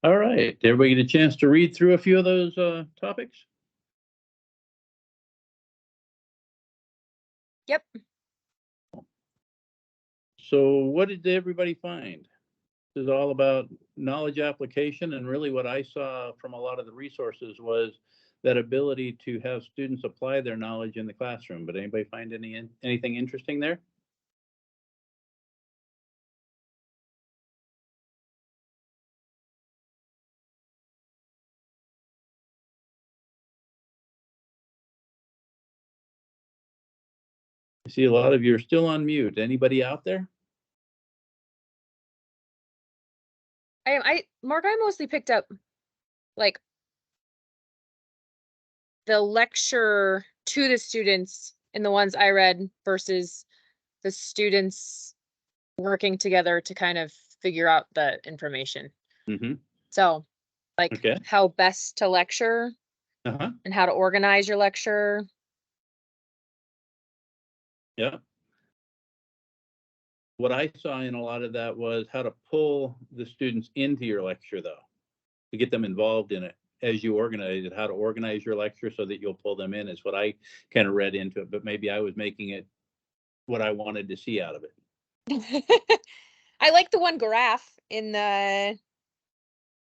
All right. Did everybody get a chance to read through a few of those topics? Yep. So what did everybody find? This is all about knowledge application, and really what I saw from a lot of the resources was that ability to have students apply their knowledge in the classroom. But anybody find anything interesting there? I see a lot of you are still on mute. Anybody out there? Mark, I mostly picked up like the lecture to the students in the ones I read versus the students working together to kind of figure out the information. Mm-hmm. So, like Okay. how best to lecture Uh-huh. and how to organize your lecture. Yeah. What I saw in a lot of that was how to pull the students into your lecture, though, to get them involved in it as you organize it, how to organize your lecture so that you'll pull them in is what I kind of read into it, but maybe I was making it what I wanted to see out of it. I like the one graph in the, I'm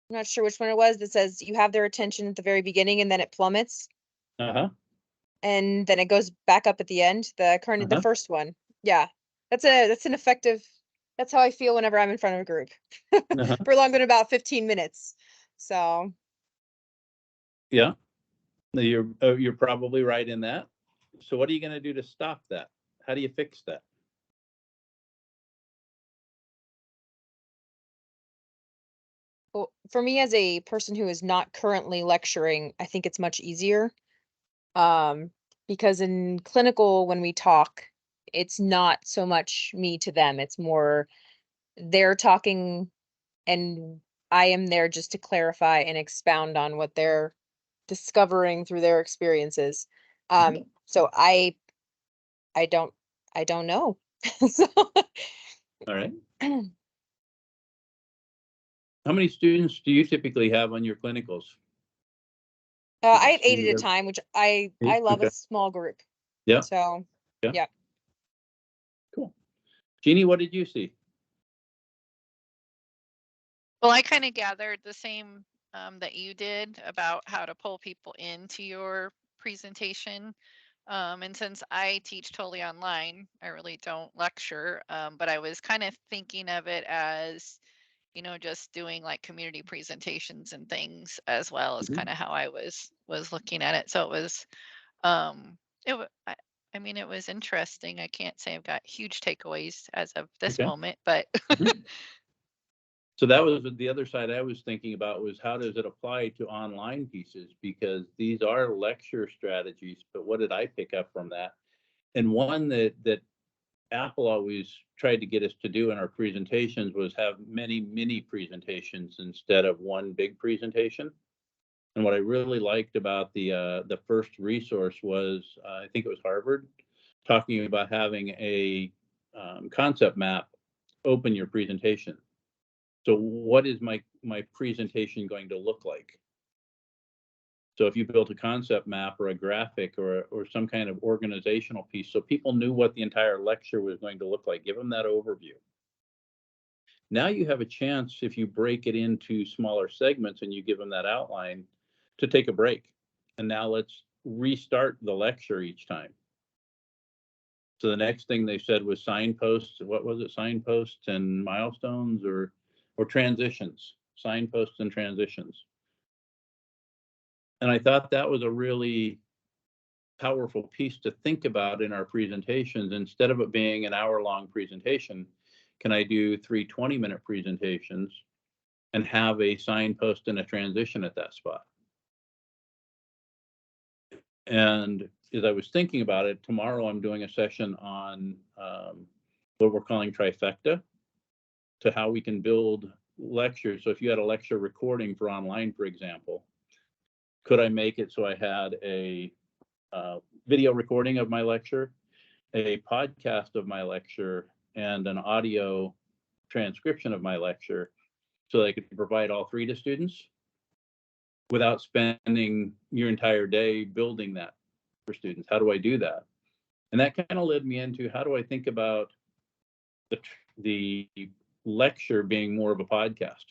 not sure which one it was, that says you have their attention at the very beginning and then it plummets Uh-huh. and then it goes back up at the end. The first one. Yeah. That's an effective, that's how I feel whenever I'm in front of a group Uh-huh. for longer than about 15 minutes. So Yeah. You're probably right in that. So what are you going to do to stop that? How do you fix that? well, for me as a person who is not currently lecturing, I think it's much easier. Um, because in clinical, when we talk, it's not so much me to them. It's more they're talking and I am there just to clarify and expound on what they're discovering through their experiences. So I don't I don't know. So All right. How many students do you typically have on your clinicals? I have 8 at a time, which I love a Okay. small group. Yeah. So Yeah. yeah. Cool. Jeannie, what did you see? Well, I kind of gathered the same that you did about how to pull people into your presentation. And since I teach totally online, I really don't lecture, but I was kind of thinking of it as, just doing like community presentations and things as well as kind of how I was looking at it. So it was, I mean, it was interesting. I can't say I've got huge takeaways as of this Okay. moment, but So that was the other side I was thinking about was how does it apply to online pieces? Because these are lecture strategies, but what did I pick up from that? And one that Apple always tried to get us to do in our presentations was have many mini presentations instead of one big presentation. And what I really liked about the first resource was I think it was Harvard talking about having a concept map open your presentation. So what is my presentation going to look like? So if you built a concept map or a graphic or some kind of organizational piece, so people knew what the entire lecture was going to look like, give them that overview. Now you have a chance, if you break it into smaller segments and you give them that outline, to take a break. And now let's restart the lecture each time. So the next thing they said was signposts. What was it? Signposts and milestones or transitions, signposts and transitions. And I thought that was a really powerful piece to think about in our presentations. Instead of it being an hour-long presentation, can I do 3 20-minute presentations and have a signpost and a transition at that spot? And as I was thinking about it, tomorrow I'm doing a session on what we're calling trifecta, to how we can build lectures. So if you had a lecture recording for online, for example, could I make it so I had a video recording of my lecture, a podcast of my lecture, and an audio transcription of my lecture, so they could provide all three to students without spending your entire day building that for students? How do I do that? And that kind of led me into, how do I think about the lecture being more of a podcast?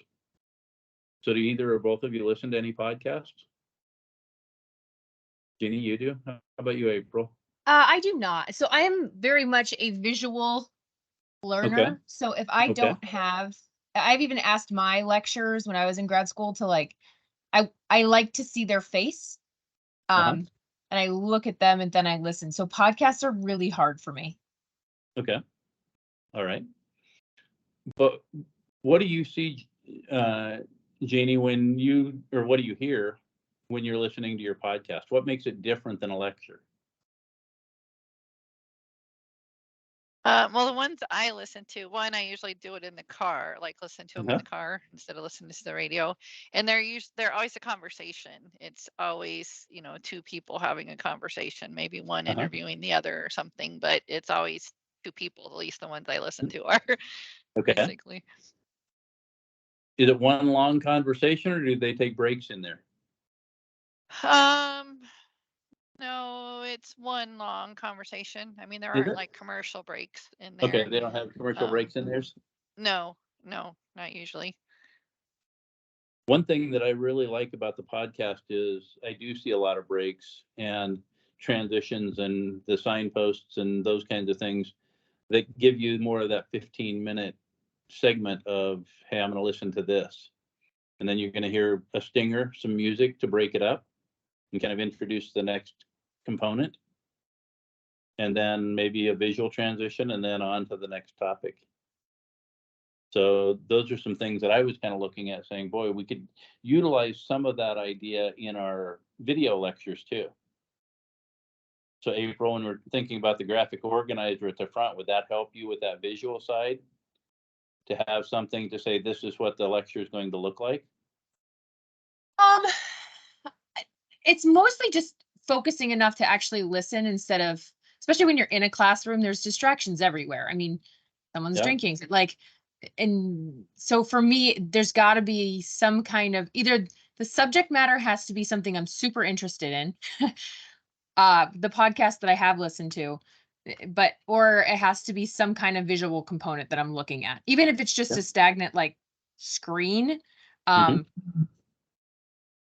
So do either or both of you listen to any podcasts? Jeannie, you do? How about you, April? I do not. So I am very much a visual learner. So if I Okay. don't have, I've even asked my lecturers when I was in grad school to like, I like to see their face. And I look at them and then I listen. So podcasts are really hard for me. Okay. All right. But what do you see, Jeannie, when you, or what do you hear when you're listening to your podcast? What makes it different than a lecture? Well, the ones I listen to, one, I usually do it in the car, like listen to them in the car instead of listening to the radio. And they're always a conversation. It's always, two people having a conversation, maybe one interviewing the other or something, but it's always two people, at least the ones I listen to are. Okay. Basically. Is it one long conversation, or do they take breaks in there? No, it's one long conversation. I mean, there Is aren't it? like commercial breaks in there. Okay, they don't have commercial breaks in theirs? No, not usually. One thing that I really like about the podcast is I do see a lot of breaks and transitions and the signposts and those kinds of things that give you more of that 15-minute segment of, hey, I'm going to listen to this. And then you're going to hear a stinger, some music to break it up and kind of introduce the next component. And then maybe a visual transition and then on to the next topic. So those are some things that I was kind of looking at saying, boy, we could utilize some of that idea in our video lectures too. So April, when we're thinking about the graphic organizer at the front, would that help you with that visual side? To have something to say, this is what the lecture is going to look like? It's mostly just focusing enough to actually listen instead of, especially when you're in a classroom, there's distractions everywhere. I mean, someone's drinking, like, and so for me, there's got to be some kind of, either the subject matter has to be something I'm super interested in. The podcast that I have listened to, or it has to be some kind of visual component that I'm looking at, even if it's just a stagnant like screen. I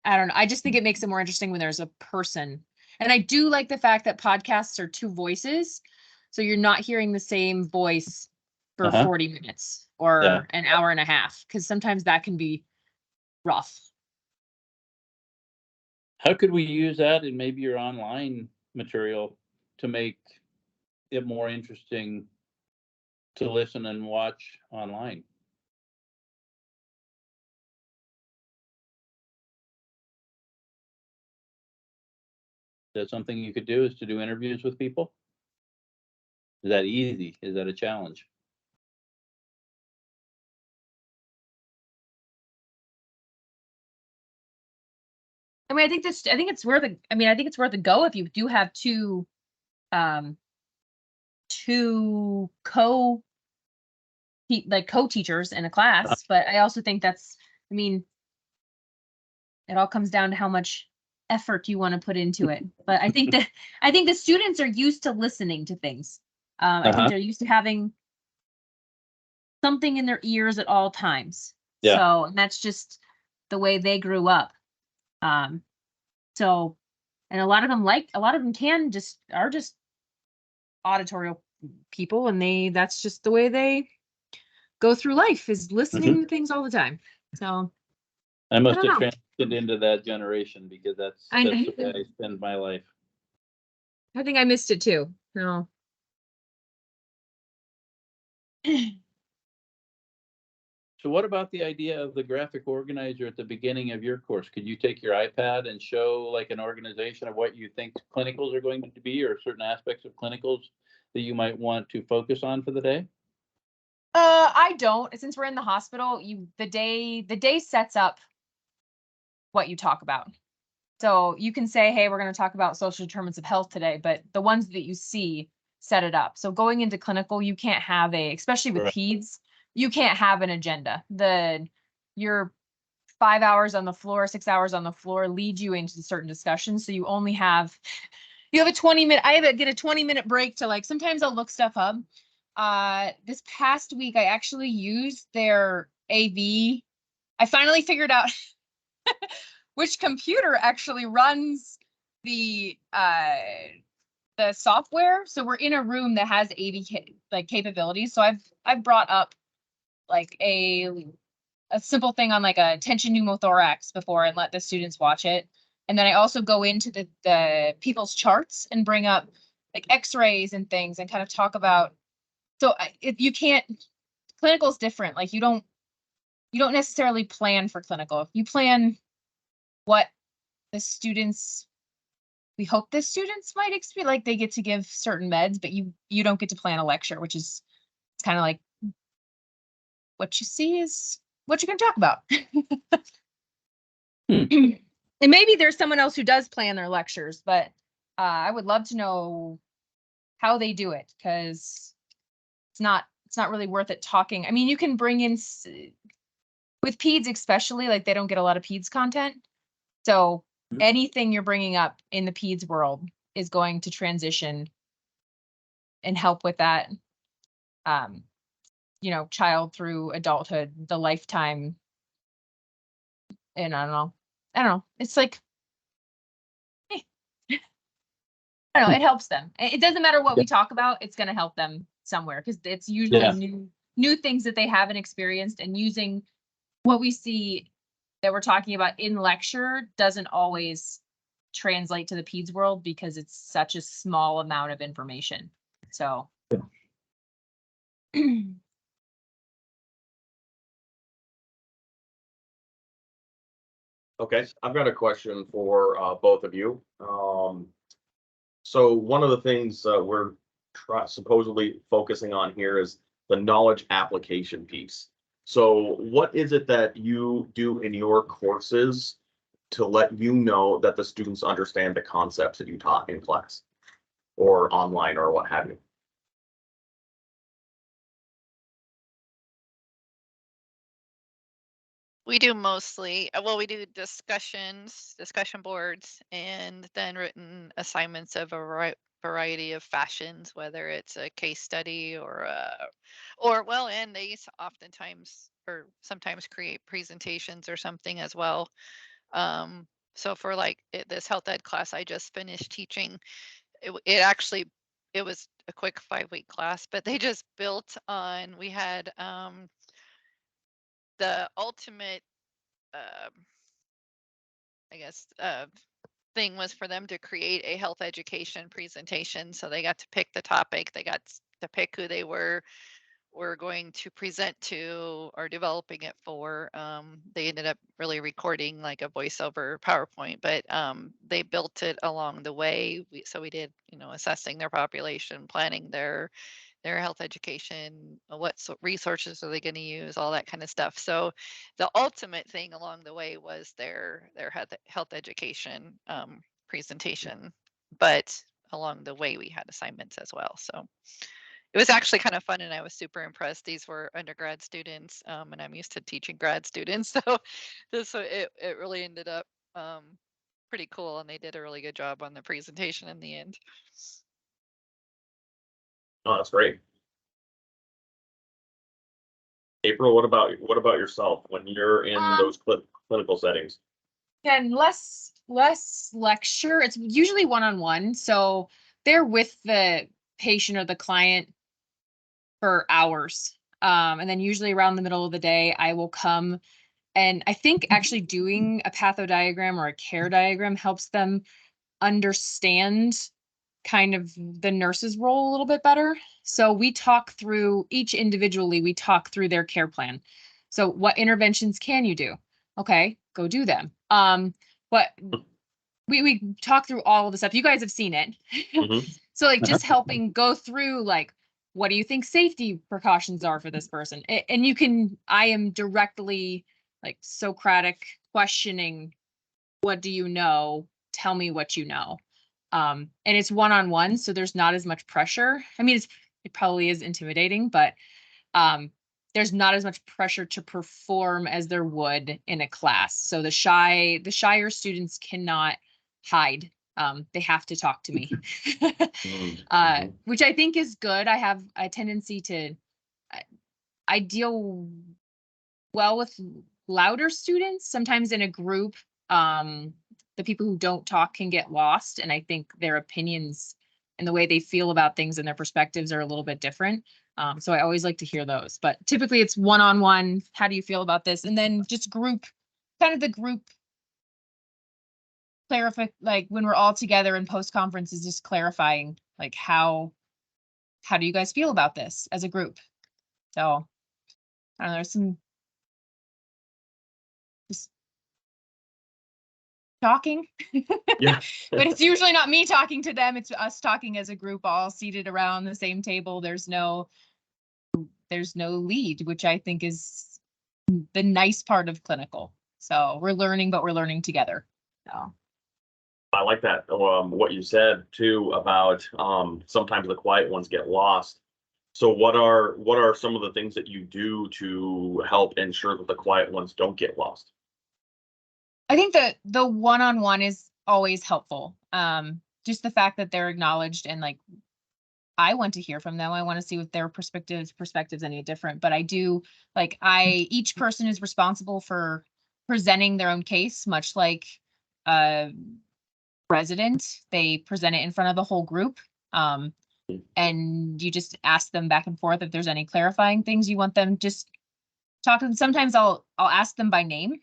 don't know. I just think it makes it more interesting when there's a person. And I do like the fact that podcasts are two voices. So you're not hearing the same voice for 40 minutes or an hour and a half, because sometimes that can be rough. How could we use that in maybe your online material to make it more interesting to listen and watch online? Is that something you could do, is to do interviews with people? Is that easy? Is that a challenge? I mean, I think it's worth a go if you do have two co-teachers in a class, but I also think that's, I mean, it all comes down to how much effort you want to put into it. But I think the students are used to listening to things. I think they're used to having something in their ears at all times. Yeah. So, and that's just the way they grew up. So, and a lot of them are just auditorial people, and that's just the way they go through life, is listening to things all the time. So I must have transitioned into that generation, because that's the way I spend my life. I think I missed it too. No. So what about the idea of the graphic organizer at the beginning of your course? Could you take your iPad and show like an organization of what you think clinicals are going to be, or certain aspects of clinicals that you might want to focus on for the day? I don't. Since we're in the hospital, the day sets up what you talk about. So you can say, hey, we're going to talk about social determinants of health today, but the ones that you see set it up. So going into clinical, you can't have especially with peds, you can't have an agenda. your 5 hours on the floor, 6 hours on the floor lead you into certain discussions. So you only have, you have a 20-minute, get a 20-minute break to like, sometimes I'll look stuff up. This past week, I actually used their AV. I finally figured out which computer actually runs the software. So we're in a room that has AV capabilities. So I've brought up like a simple thing on like a tension pneumothorax before and let the students watch it. And then I also go into the people's charts and bring up like x-rays and things and kind of talk about, so if you can't, clinical is different. Like you don't necessarily plan for clinical. You plan what the students, we hope the students might experience, like they get to give certain meds, but you don't get to plan a lecture, which is kind of like what you see is what you're going to talk about. And maybe there's someone else who does plan their lectures, but I would love to know how they do it, because it's not really worth it talking. I mean, you can bring in with peds, especially, like they don't get a lot of peds content. So anything you're bringing up in the peds world is going to transition and help with that, you know, child through adulthood, the lifetime. And I don't know. It's like, I don't know, it helps them. It doesn't matter what we talk about, it's going to help them somewhere, because it's usually new things that they haven't experienced, and using what we see that we're talking about in lecture doesn't always translate to the peds world because it's such a small amount of information. So Okay, I've got a question for both of you. So one of the things we're supposedly focusing on here is the knowledge application piece. So what is it that you do in your courses to let you know that the students understand the concepts that you taught in class or online or what have you? We do mostly, well, we do discussion boards, and then written assignments of a variety of fashions, whether it's a case study or well, and they oftentimes or sometimes create presentations or something as well. So for like this health ed class I just finished teaching, it actually, it was a quick 5-week class, but they just built on, we had the ultimate I guess thing was for them to create a health education presentation. So they got to pick the topic, they got to pick who they were going to present to or developing it for. They ended up really recording like a voiceover PowerPoint, but they built it along the way. So we did, you know, assessing their population, planning their health education, what resources are they going to use, all that kind of stuff. So the ultimate thing along the way was their health education presentation, but along the way we had assignments as well. So it was actually kind of fun, and I was super impressed. These were undergrad students, and I'm used to teaching grad students, so it really ended up pretty cool, and they did a really good job on the presentation in the end. Oh, that's great. April, what about yourself when you're in those clinical settings? and less lecture. It's usually one-on-one, so they're with the patient or the client for hours. And then usually around the middle of the day, I will come, and I think actually doing a pathodiagram or a care diagram helps them understand kind of the nurse's role a little bit better. So we talk through each individually, we talk through their care plan. So what interventions can you do? Okay, go do them. What we talk through all of the stuff. You guys have seen it. So like just helping go through like, what do you think safety precautions are for this person? And you can, I am directly like Socratic questioning, what do you know? Tell me what you know. And it's one-on-one, so there's not as much pressure. I mean, it probably is intimidating, but there's not as much pressure to perform as there would in a class. So the shyer students cannot hide. They have to talk to me, which I think is good. I have a tendency to, I deal well with louder students. Sometimes in a group, the people who don't talk can get lost, and I think their opinions and the way they feel about things and their perspectives are a little bit different. So I always like to hear those, but typically it's one-on-one. How do you feel about this? And then just group, kind of the group clarify, like when we're all together in post-conference is just clarifying, like how do you guys feel about this as a group? So I don't know, there's some just talking. Yeah. But it's usually not me talking to them, it's us talking as a group, all seated around the same table. There's no lead, which I think is the nice part of clinical. So we're learning, but we're learning together. So I like that, what you said too about, sometimes the quiet ones get lost. So what are some of the things that you do to help ensure that the quiet ones don't get lost? I think that the one-on-one is always helpful. Just the fact that they're acknowledged, and like, I want to hear from them. I want to see what their perspectives any different, but I do, like, each person is responsible for presenting their own case, much like a resident. They present it in front of the whole group. And you just ask them back and forth if there's any clarifying things you want them just talk to them. Sometimes I'll ask them by name,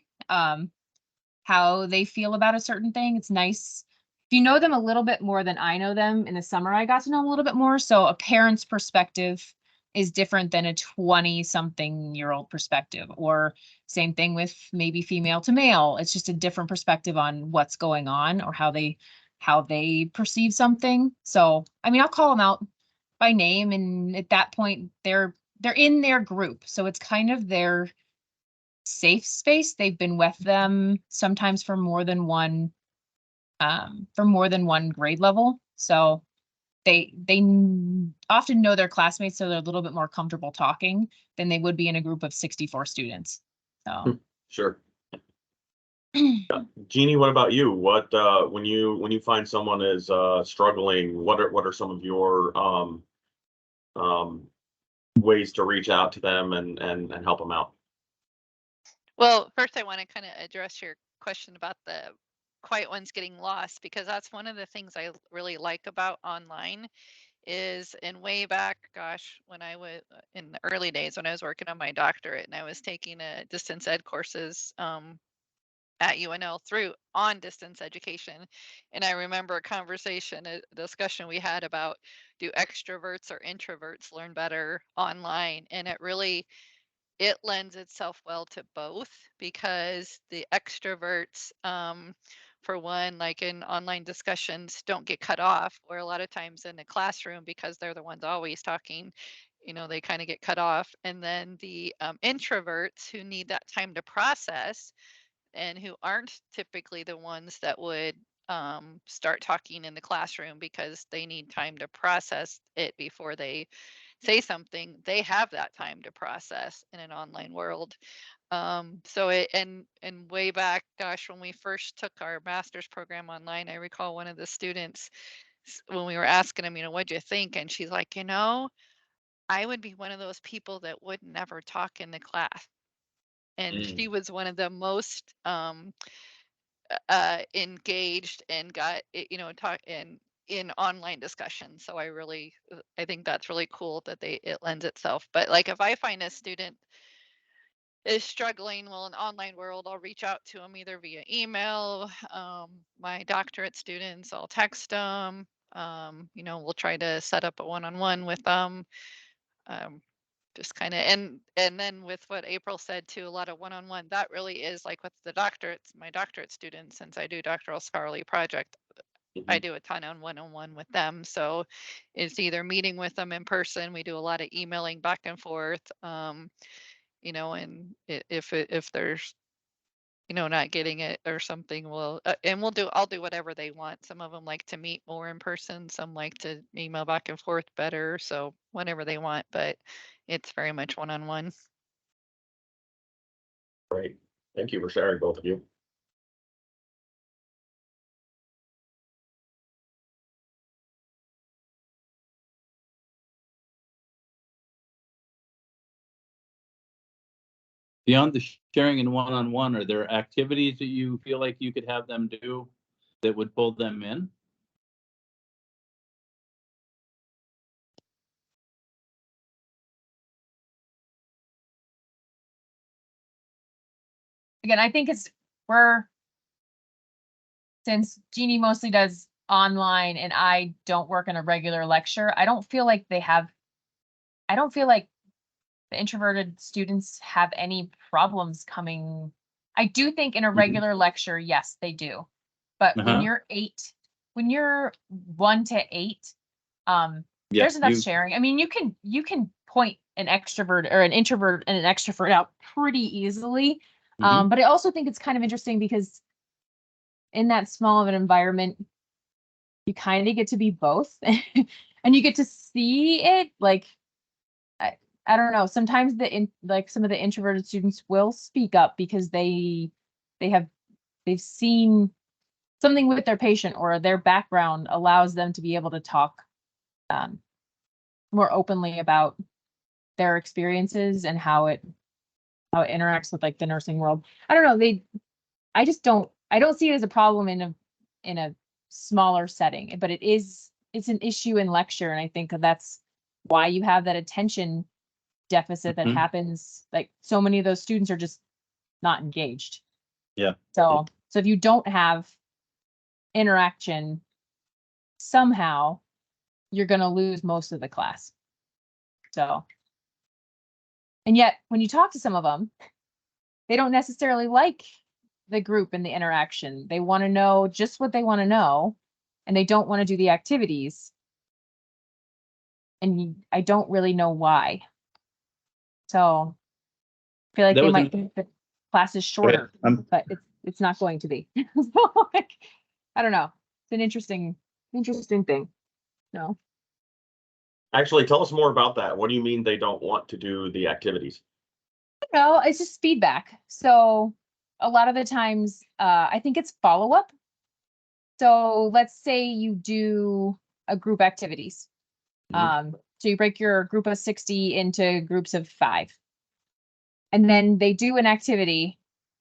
how they feel about a certain thing. It's nice if you know them a little bit more than I know them. In the summer, I got to know them a little bit more. So a parent's perspective is different than a 20-something-year-old perspective, or same thing with maybe female to male. It's just a different perspective on what's going on or how they perceive something. So, I mean, I'll call them out by name, and at that point they're in their group. So it's kind of their safe space. They've been with them sometimes for more than one grade level. So they often know their classmates, so they're a little bit more comfortable talking than they would be in a group of 64 students. So Sure. Jeannie, what about you? What, when you find someone is struggling, what are some of your ways to reach out to them and help them out? Well, first I want to kind of address your question about the quiet ones getting lost, because that's one of the things I really like about online is, in way back, gosh, when I was in the early days when I was working on my doctorate and I was taking a distance ed courses at UNL through on distance education. And I remember a conversation, a discussion we had about, do extroverts or introverts learn better online? And it lends itself well to both, because the extroverts, for one, like in online discussions, don't get cut off, or a lot of times in the classroom, because they're the ones always talking, they kind of get cut off. And then the introverts, who need that time to process and who aren't typically the ones that would start talking in the classroom because they need time to process it before they say something, they have that time to process in an online world. So it, and way back, gosh, when we first took our master's program online, I recall one of the students, when we were asking him, what'd you think? And she's like, I would be one of those people that would never talk in the class. And she was one of the most engaged and got talk in online discussion. So I think that's really cool that it lends itself. But like, if I find a student is struggling, well, in the online world, I'll reach out to them either via email. My doctorate students, I'll text them. We'll try to set up a one-on-one with them. Just kind of, and then with what April said too, a lot of one-on-one, that really is like with my doctorate students, since I do doctoral scholarly project, I do a ton on one-on-one with them. So it's either meeting with them in person, we do a lot of emailing back and forth, and if there's not getting it or something, and I'll do whatever they want. Some of them like to meet more in person, some like to email back and forth better, so whatever they want, but it's very much one-on-one. Great. Thank you for sharing, both of you. Beyond the sharing in one-on-one, are there activities that you feel like you could have them do that would pull them in? Again, I think since Jeannie mostly does online and I don't work in a regular lecture, I don't feel like the introverted students have any problems coming. I do think in a Mhm. regular lecture, yes, they do. But when Uh-huh. when you're 1 to 8, Yeah, there's enough sharing. I mean, you can point an extrovert or an introvert and an extrovert out pretty easily. Mhm. But I also think it's kind of interesting because in that small of an environment, you kind of get to be both and you get to see it like I don't know. Sometimes like some of the introverted students will speak up because they've seen something with their patient or their background allows them to be able to talk um, more openly about their experiences and how it interacts with like the nursing world. I don't know. I don't see it as a problem in a smaller setting, but it's an issue in lecture. And I think that's why you have that attention deficit that Mhm. happens. Like so many of those students are just not engaged. Yeah. So if you don't have interaction, somehow you're going to lose most of the class. So, and yet when you talk to some of them, they don't necessarily like the group and the interaction. They want to know just what they want to know, and they don't want to do the activities. And I don't really know why. So I feel like That they was might think the class is Go ahead. shorter, but it's not going to be. So, like, I don't know. It's an interesting thing. No. Actually, tell us more about that. What do you mean they don't want to do the activities? No, it's just feedback. So a lot of the times, I think it's follow up. So let's say you do a group activities. So you break your group of 60 into groups of 5. And then they do an activity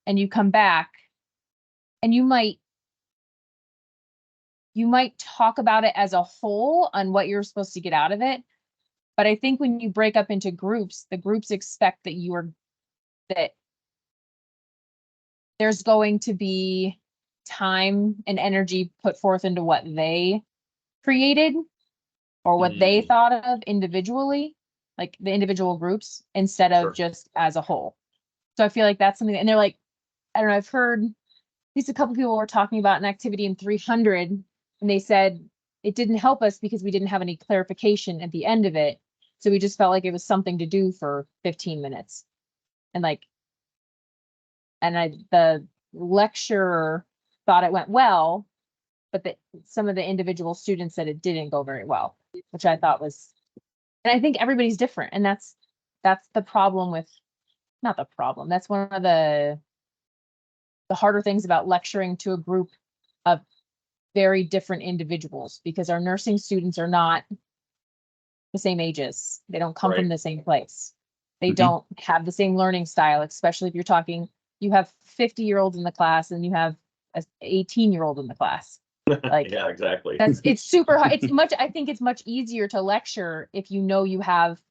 and you come back and you might talk about it as a whole on what you're supposed to get out of it. But I think when you break up into groups, the groups expect that there's going to be time and energy put forth into what they created or what they thought of individually, like the individual groups, instead of Sure. just as a whole. So I feel like that's something, and they're like, I don't know, I've heard at least a couple people were talking about an activity in 300, and they said it didn't help us because we didn't have any clarification at the end of it. So we just felt like it was something to do for 15 minutes. And like, the lecturer thought it went well, but some of the individual students said it didn't go very well, which I thought was, and I think everybody's different. And that's the problem with, not the problem. That's one of the harder things about lecturing to a group of very different individuals, because our nursing students are not the same ages. They don't come from Right. the same place. They Mhm. don't have the same learning style, especially if you're talking, you have 50-year-olds in the class and you have an 18-year-old in the class. Like, Yeah, exactly. it's super hard. I think it's much easier to lecture if you know you have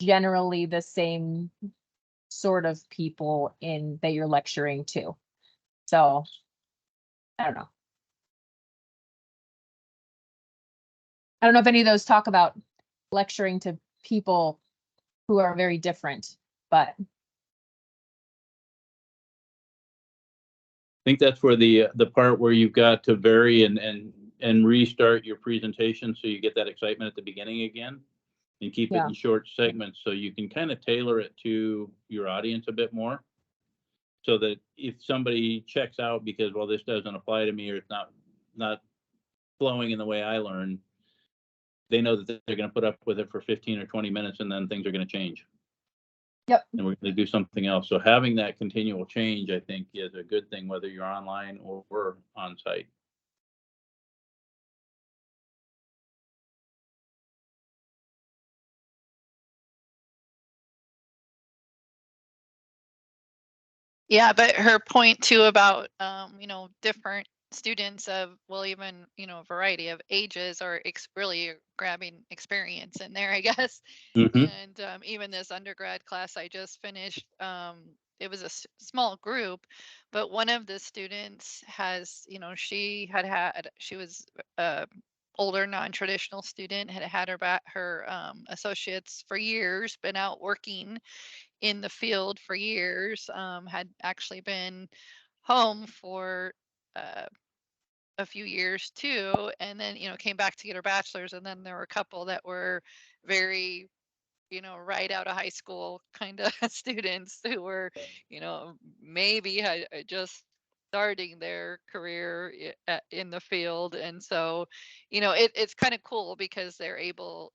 generally the same sort of people in that you're lecturing to. So I don't know. I don't know if any of those talk about lecturing to people who are very different, but I think that's where the part where you've got to vary and restart your presentation so you get that excitement at the beginning again, and keep it yeah. in short segments so you can kind of tailor it to your audience a bit more. So that if somebody checks out because, well, this doesn't apply to me, or it's not flowing in the way I learn, they know that they're going to put up with it for 15 or 20 minutes and then things are going to change. Yep. And we're going to do something else. So having that continual change, I think, is a good thing, whether you're online or on site. Yeah, but her point too about, different students of, well, even, a variety of ages are really grabbing experience in there, I guess. Mhm. And even this undergrad class I just finished, it was a small group, but one of the students has, she was a older non-traditional student, had had her associates for years, been out working in the field for years, had actually been home for uh, a few years too, and then, came back to get her bachelor's. And then there were a couple that were very, right out of high school kind of students who were, maybe had just starting their career in the field. And so, it's kind of cool because they're able,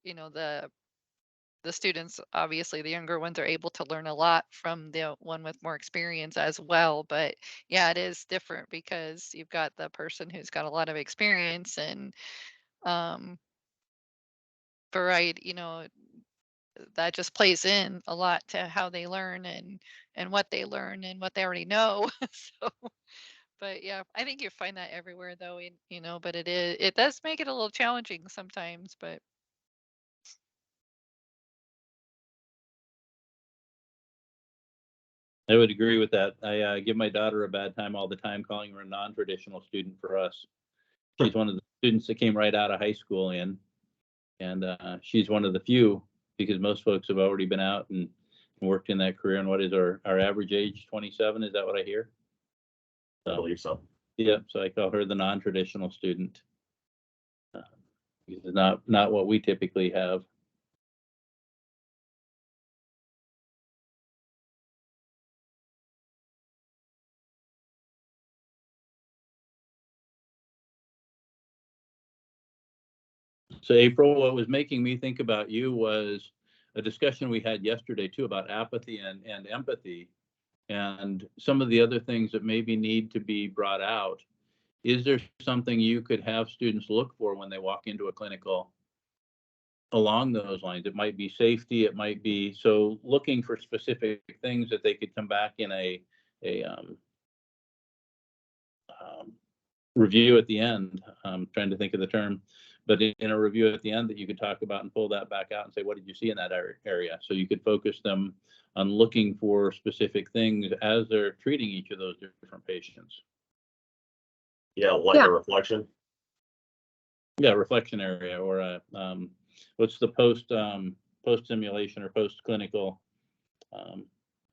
the students, obviously the younger ones, are able to learn a lot from the one with more experience as well. But yeah, it is different because you've got the person who's got a lot of experience and um variety, that just plays in a lot to how they learn and what they learn and what they already know. So, but yeah, I think you find that everywhere though, but it does make it a little challenging sometimes. But I would agree with that. I give my daughter a bad time all the time calling her a non-traditional student for us. She's one of the students that came right out of high school and she's one of the few, because most folks have already been out and worked in that career. And what is our average age? 27? Is that what I hear? I believe so. Yeah, so I call her the non-traditional student. Because it's not what we typically have. So April, what was making me think about you was a discussion we had yesterday too about apathy and empathy and some of the other things that maybe need to be brought out. Is there something you could have students look for when they walk into a clinical along those lines? It might be safety, it might be, so looking for specific things that they could come back in a review at the end. I'm trying to think of the term, but in a review at the end that you could talk about and pull that back out and say, what did you see in that area? So you could focus them on looking for specific things as they're treating each of those different patients. Yeah, like Yeah. a reflection. Yeah, reflection area, or what's the post simulation or post clinical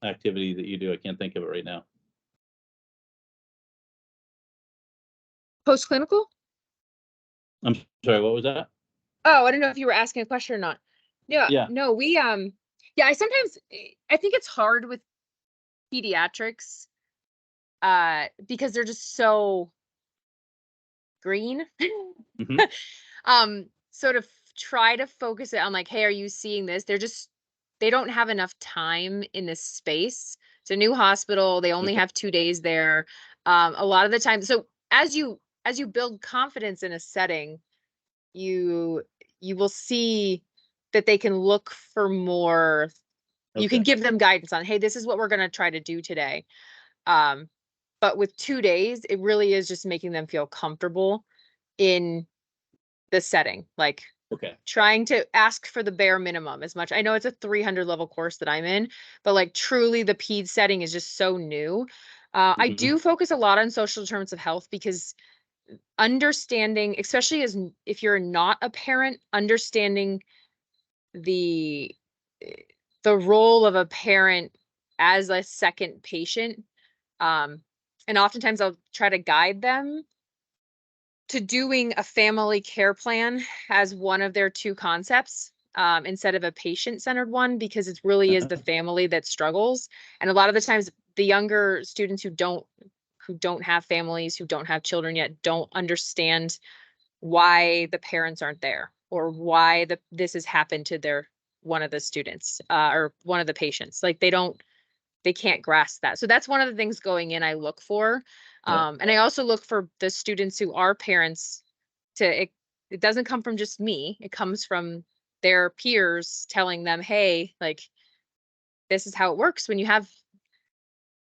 activity that you do? I can't think of it right now. Post-clinical? I'm sorry, what was that? Oh, I don't know if you were asking a question or not. Yeah, Yeah. no, yeah, I think it's hard with pediatrics, because they're just so green. Mhm. Sort of try to focus it on like, hey, are you seeing this? They don't have enough time in this space. It's a new hospital. They only Okay. have 2 days there. A lot of the time. So as you build confidence in a setting, you will see that they can look for more. You can Okay. give them guidance on, hey, this is what we're going to try to do today. But with 2 days, it really is just making them feel comfortable in the setting, like Okay. trying to ask for the bare minimum as much. I know it's a 300 level course that I'm in, but like truly the ped setting is just so new. I Mhm. do focus a lot on social determinants of health because understanding, especially if you're not a parent, understanding the the role of a parent as a second patient. And oftentimes I'll try to guide them to doing a family care plan as one of their 2 concepts, instead of a patient-centered one, because it really is the family that struggles. And a lot of the times, the younger students who don't have families, who don't have children yet, don't understand why the parents aren't there or why this has happened to their one of the students or one of the patients. Like they can't grasp that. So that's one of the things going in I look for. Yeah. And I also look for the students who are parents it doesn't come from just me. It comes from their peers telling them, hey, like, this is how it works when you have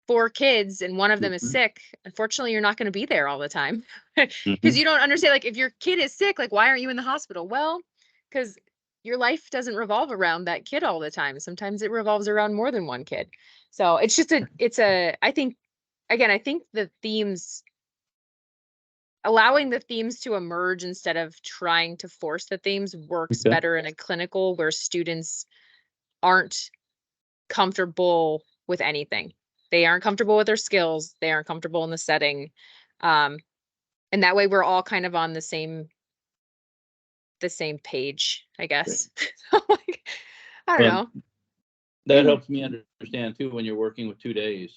4 kids and one of them is Mhm. sick. Unfortunately, you're not going to be there all the time because Mhm. you don't understand. Like, if your kid is sick, like, why aren't you in the hospital? Well, because your life doesn't revolve around that kid all the time. Sometimes it revolves around more than one kid. So it's just I think, again, I think the themes, allowing the themes to emerge instead of trying to force the themes works Okay. better in a clinical where students aren't comfortable with anything. They aren't comfortable with their skills. They aren't comfortable in the setting. And that way we're all kind of on the same page, I guess. Like, I don't Well, know. that helps me understand too, when you're working with 2 days.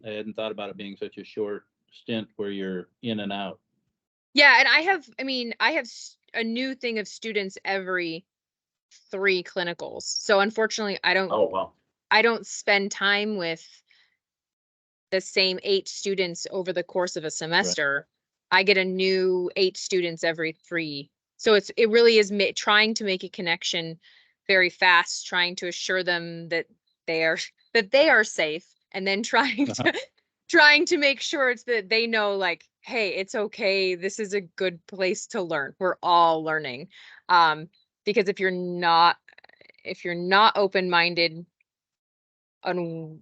I hadn't thought about it being such a short stint where you're in and out. Yeah, and I have a new thing of students every 3 clinicals. So unfortunately, Oh, wow. I don't spend time with the same 8 students over the course of a semester. I get a new 8 students every 3. So it really is trying to make a connection very fast, trying to assure them that they are they are safe, and then trying Uh-huh. to trying to make sure it's that they know, like, hey, it's okay. This is a good place to learn. We're all learning. Because if you're not open-minded on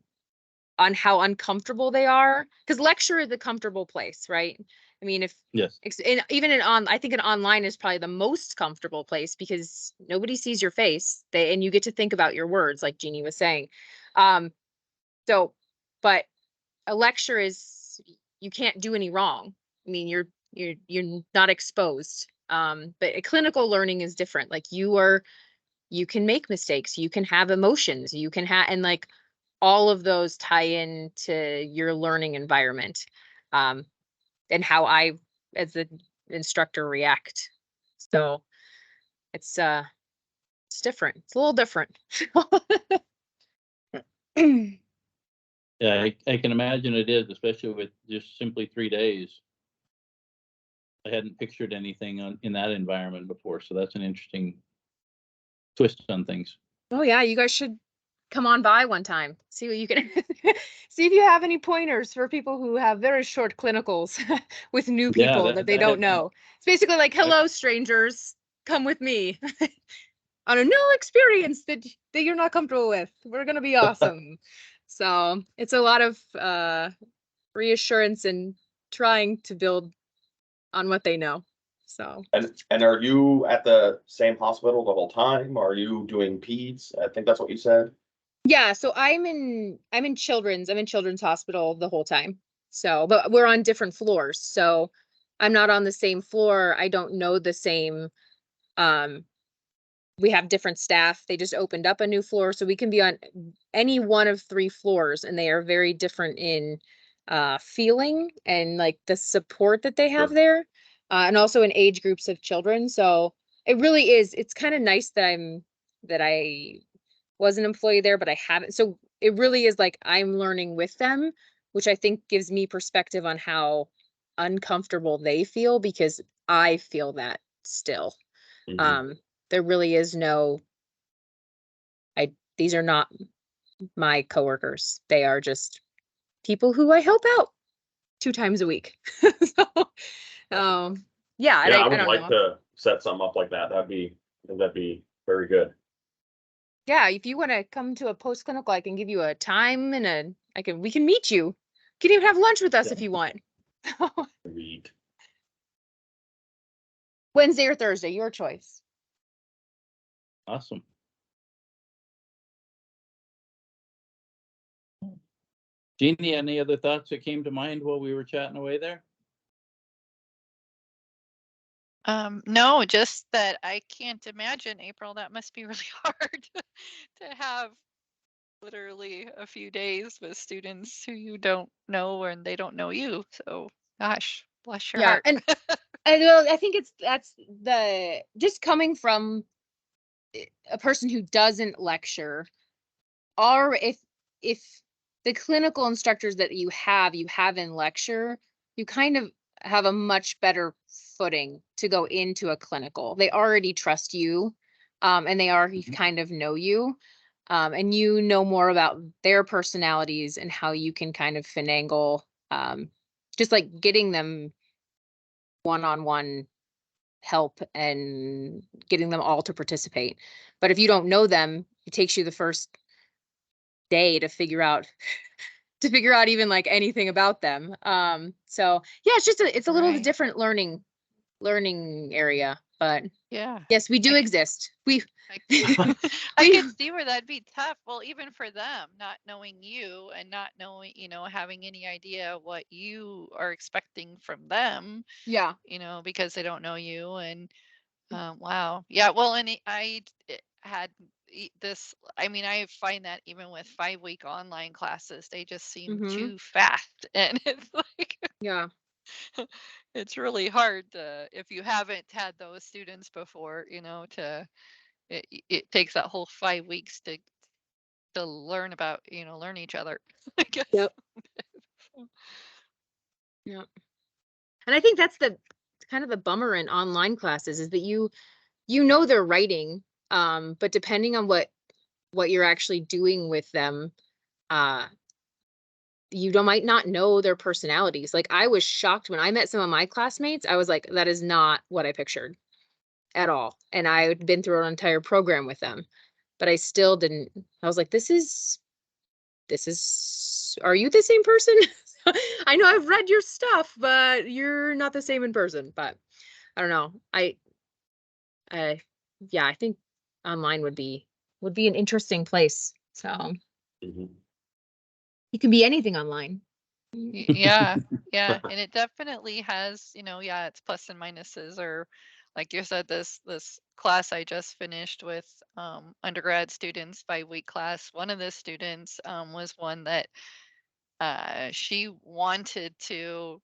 how uncomfortable they are, because lecture is a comfortable place, right? I mean, Yes. even I think an online is probably the most comfortable place because nobody sees your face, and you get to think about your words, like Jeannie was saying. Um, so, but a lecture is, you can't do any wrong. I mean, you're not exposed. But a clinical learning is different. Like, you can make mistakes, you can have emotions, you can have, and like, all of those tie into your learning environment, and how I, as the instructor, react. So it's different. It's a little different. Yeah, I can imagine it is, especially with just simply 3 days. I hadn't pictured anything in that environment before, so that's an interesting twist on things. Oh yeah, you guys should come on by one time. See what you can see if you have any pointers for people who have very short clinicals with new Yeah, people that they that don't had know. It's basically like, hello, strangers, come with me on a new experience that you're not comfortable with. We're gonna be awesome. So it's a lot of reassurance and trying to build on what they know. So And are you at the same hospital the whole time? Are you doing peds? I think that's what you said. yeah, so I'm in children's hospital the whole time. So, but we're on different floors. So I'm not on the same floor. I don't know the same. Um, we have different staff. They just opened up a new floor, so we can be on any one of 3 floors, and they are very different in feeling and like the support that they have Sure. there, and also in age groups of children. So it really is. It's kind of nice that I was an employee there, but I haven't. So it really is like I'm learning with them, which I think gives me perspective on how uncomfortable they feel, because I feel that still. Mhm. There really is no, these are not my coworkers. They are just people who I help out 2 times a week. So, yeah, and Yeah, I I would don't like know. to set something up like that. That'd be very good. Yeah, if you want to come to a post clinical, I can give you a time and we can meet you. You can even have lunch with us if you want. Read. Wednesday or Thursday, your choice. Awesome. Jeannie, any other thoughts that came to mind while we were chatting away there? No, just that I can't imagine, April, that must be really hard to have literally a few days with students who you don't know and they don't know you. So, gosh, bless your Yeah, heart. and well, I think that's the just coming from a person who doesn't lecture, or if the clinical instructors that you have in lecture, you kind of have a much better footing to go into a clinical. They already trust you, and they already kind of know you, and you know more about their personalities and how you can kind of finagle, just like getting them one-on-one help and getting them all to participate. But if you don't know them, it takes you the first day to figure out even like anything about them. So yeah, it's a little Right. different learning area, but Yeah. yes, we do I- exist. We I could see where that'd be tough. Well, even for them, not knowing you and not knowing, having any idea what you are expecting from them, yeah. because they don't know you. And wow. Yeah. Well, and had this, I mean, I find that even with 5-week online classes, they just seem Mhm. too fast. And it's like, Yeah. it's really hard if you haven't had those students before, it takes that whole 5 weeks to learn about, learn each other, I guess. Yep. Yeah. And I think that's the kind of the bummer in online classes is that you know they're writing, but depending on what you're actually doing with them, uh might not know their personalities. Like I was shocked when I met some of my classmates. I was like, that is not what I pictured at all. And I had been through an entire program with them, but I still didn't. I was like, this is, are you the same person? I know I've read your stuff, but you're not the same in person. But I don't know. Yeah, I think online would be an interesting place. So Mhm. you can be anything online. Yeah, yeah, and it definitely has, yeah, it's plus and minuses. Or like you said, this class I just finished with undergrad students, 5-week class. One of the students was one that she wanted to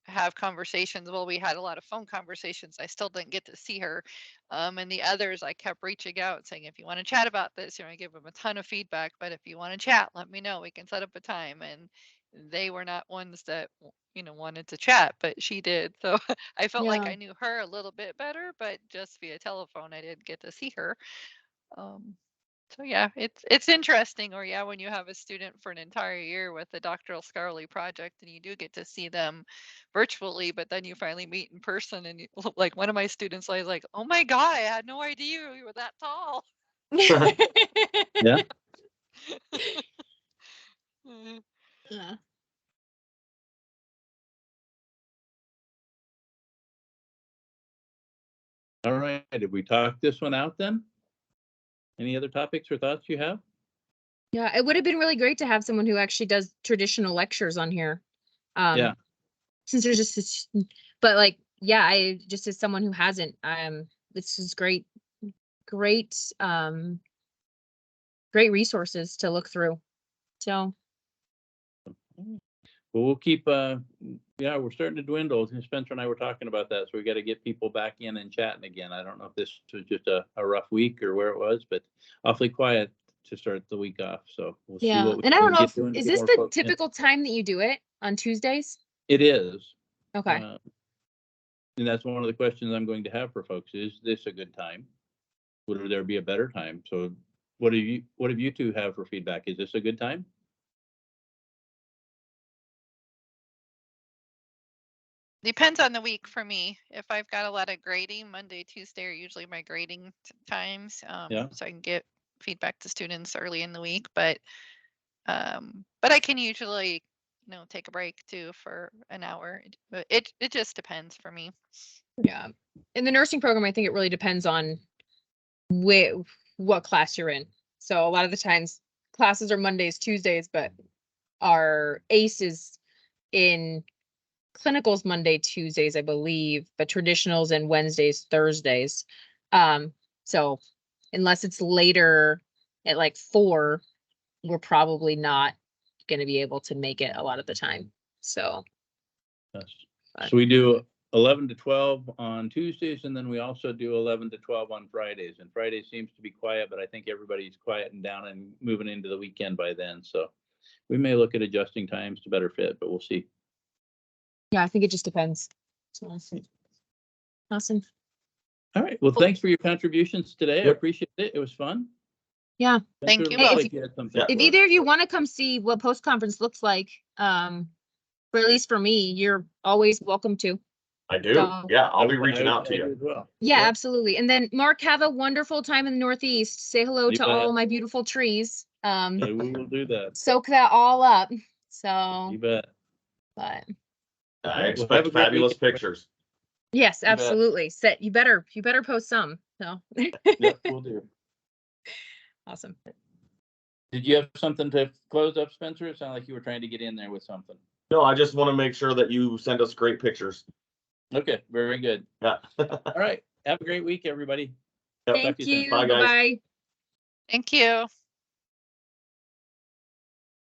have conversations. Well, we had a lot of phone conversations. I still didn't get to see her. And the others, I kept reaching out saying, if you want to chat about this, I give them a ton of feedback. But if you want to chat, let me know. We can set up a time. And they were not ones that, wanted to chat, but she did. So I felt like Yeah. I knew her a little bit better, but just via telephone, I didn't get to see her. Um, so yeah, it's interesting. Or yeah, when you have a student for an entire year with the doctoral scholarly project, and you do get to see them virtually, but then you finally meet in person, and like one of my students, I was like, "Oh my God, I had no idea you were that tall." Yeah. Mm. Yeah. All right. Did we talk this one out then? Any other topics or thoughts you have? Yeah, it would have been really great to have someone who actually does traditional lectures on here. Yeah. Since there's just this, but like, yeah, I just as someone who hasn't, this is great, great, great resources to look through. So Well, we'll keep, yeah, we're starting to dwindle. Spencer and I were talking about that, so we got to get people back in and chatting again. I don't know if this was just a rough week or where it was, but awfully quiet to start the week off. So we'll see yeah, what we and I can don't know get if, doing to is get this more the folks in. typical time that you do it on Tuesdays? It is. Okay. And that's one of the questions I'm going to have for folks. Is this a good time? Would there be a better time? So what do you two have for feedback? Is this a good time? Depends on the week for me. If I've got a lot of grading, Monday, Tuesday are usually my grading times. Yeah. So I can get feedback to students early in the week. But I can usually, take a break too for an hour. But it just depends for me. Yeah. In the nursing program, I think it really depends on what class you're in. So a lot of the times classes are Mondays, Tuesdays, but our ACE is in clinicals Monday, Tuesdays, I believe, but traditionals and Wednesdays, Thursdays. So unless it's later at like 4, we're probably not going to be able to make it a lot of the time. So Yes. But- So we do 11 to 12 on Tuesdays, and then we also do 11 to 12 on Fridays. And Friday seems to be quiet, but I think everybody's quieting down and moving into the weekend by then. So we may look at adjusting times to better fit, but we'll see. Yeah, I think it just depends. Awesome. Awesome. All right. Well, thanks for your contributions today. I Yep. appreciate it. It was fun. Yeah. Thank you Looks both. like you had something Yeah. If for us. either of you want to come see what post-conference looks like, or at least for me, you're always welcome to. I do. So- Yeah, I'll be I- reaching I- out to I do you. as well. Yeah, Yeah. absolutely. And then Mark, have a wonderful time in the Northeast. Say hello You to all bet. my beautiful trees. We will do that. Soak that all up. So, You bet. but I Well, have a expect great fabulous weekend. pictures. yes, bet. absolutely. You better post some. So Yep, we'll do. awesome. Did you have something to close up, Spencer? It sounded like you were trying to get in there with something. No, I just want to make sure that you send us great pictures. Okay, very good. Yeah. All right. Have a great week, everybody. Yep. Talk Thank to you soon. you. Bye, guys. Bye. Thank you.